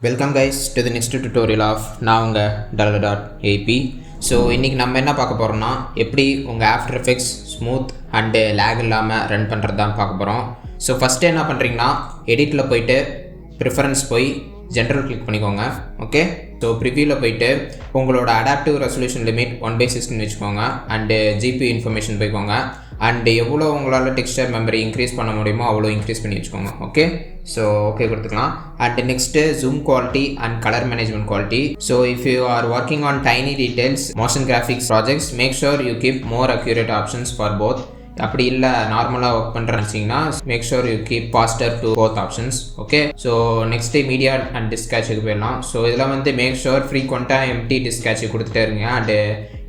Welcome guys to the next tutorial of நான் உங்கள் டல்.ஏபி. So இன்றைக்கி நம்ம என்ன பார்க்க போகிறோம்னா எப்படி உங்கள் after effects smooth and lag இல்லாமல் ரன் பண்ணுறது தான் பார்க்க போகிறோம். ஸோ ஃபஸ்ட்டு என்ன பண்ணுறீங்கன்னா எடிட்டில் போயிட்டு ப்ரிஃபரன்ஸ் போய் ஜென்ரல் கிளிக் பண்ணிக்கோங்க. ஓகே, ஸோ ப்ரிவியூவில் போயிட்டு உங்களோட அடாப்டிவ் ரெசல்யூஷன் லிமிட் 1/16 வச்சுக்கோங்க. அண்டு ஜிபி இன்ஃபர்மேஷன் போய்க்கோங்க. அண்டு எவ்வளோ உங்களால் டெக்ஸ்டர் மெமரி இன்க்ரீஸ் பண்ண முடியுமோ அவ்வளோ இன்க்ரீஸ் பண்ணி வச்சுக்கோங்க. ஓகே, ஸோ ஓகே கொடுத்துக்கலாம். And next zoom quality and colour management quality. So if you are working on tiny details motion graphics projects make sure you keep more accurate options for both. அப்படி இல்லை நார்மலாக ஒர்க் பண்ணுறேன்னு make sure you keep faster to both options. Okay, so next media and டிஸ்கேட்சுக்கு போயிடலாம். So இதில் வந்து make sure ஃப்ரீக்வெண்ட்டாக எம்டி டிஸ்கேட்சு கொடுத்துட்டே இருங்க. அண்டு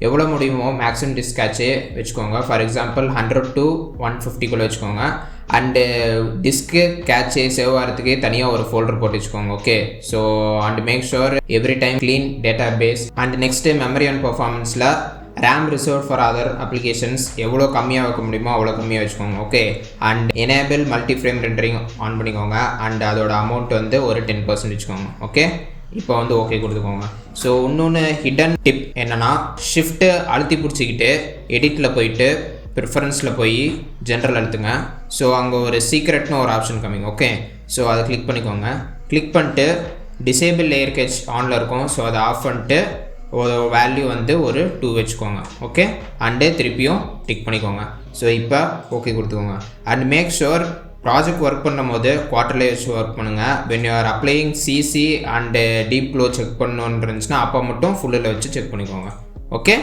எவ்வளோ முடியுமோ மேக்ஸிமம் டிஸ்கேட்சு வச்சுக்கோங்க. ஃபார் எக்ஸாம்பிள் 100 to 150 வச்சுக்கோங்க. அண்டு டிஸ்க்கு கேட்சு சேவ் ஆகிறதுக்கு தனியாக ஒரு ஃபோல்டர் போட்டு வச்சுக்கோங்க. Okay, so and make sure every time clean database. And next memory and பர்ஃபார்மன்ஸில் RAM reserve for other applications எவ்வளோ கம்மியாக வைக்க முடியுமோ அவ்வளோ கம்மியாக வச்சுக்கோங்க. Okay, and enable multi frame rendering on பண்ணிக்கோங்க. அண்ட் அதோட அமௌண்ட் வந்து ஒரு 10% வச்சுக்கோங்க. ஓகே, இப்போ வந்து ஓகே கொடுத்துக்கோங்க. ஸோ இன்னொன்று ஹிடன் டிப் என்னென்னா ஷிஃப்ட்டு அழுத்தி பிடிச்சிக்கிட்டு எடிட்டில் போயிட்டு ப்ரிஃபரன்ஸில் போய் ஜென்ரல் அழுத்துங்க. ஸோ அங்கே ஒரு சீக்ரெட்னு ஒரு ஆப்ஷன் கம்மிங். ஓகே, ஸோ அதை கிளிக் பண்ணிக்கோங்க. கிளிக் பண்ணிட்டு டிசேபிள் லேயர் கேட்ச் ஆனில் இருக்கும். ஸோ அதை ஆஃப் பண்ணிட்டு ஒரு வேல்யூ வந்து ஒரு 2 வச்சுக்கோங்க. ஓகே, அண்டு திருப்பியும் டிக் பண்ணிக்கோங்க. ஸோ இப்போ ஓகே கொடுத்துக்கோங்க. And make sure project work பண்ணும் போது குவார்டர்லேயே வச்சு ஒர்க் பண்ணுங்கள். When you are applying CC and deep glow check பண்ணணுன்னு இருந்துச்சுன்னா அப்போ மட்டும் ஃபுல்லில் வச்சு செக் பண்ணிக்கோங்க. Okay,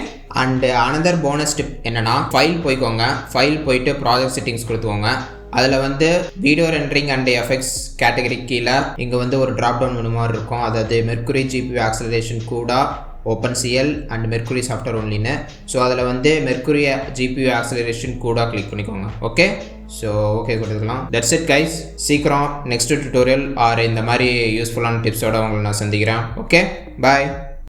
and another bonus tip என்னென்னா ஃபைல் போய்க்கோங்க. ஃபைல் போயிட்டு ப்ராஜெக்ட் செட்டிங்ஸ் கொடுத்துக்கோங்க. அதில் வந்து video rendering and effects category கீழே இங்கே வந்து ஒரு ட்ராப் டவுன் மெனு மாதிரி இருக்கும். அதாவது மெர்க்குரி ஜிபி ஆக்சலரேஷன் கூட OpenCL அண்ட் மெர்க்குரி சாஃப்ட்வேர் ஒன்லின்னு. ஸோ அதில் வந்து மெர்க்குரி GPU ஆக்சலரேஷன் கூட கிளிக் பண்ணிக்கோங்க. ஓகே, ஸோ ஓகே கொடுத்துக்கலாம். That's it guys. சீக்கிரம் நெக்ஸ்ட் டியூட்டோரியல் ஆர் இந்த மாதிரி யூஸ்ஃபுல்லான டிப்ஸோடு உங்களை நான் சந்திக்கிறேன். ஓகே, பாய்.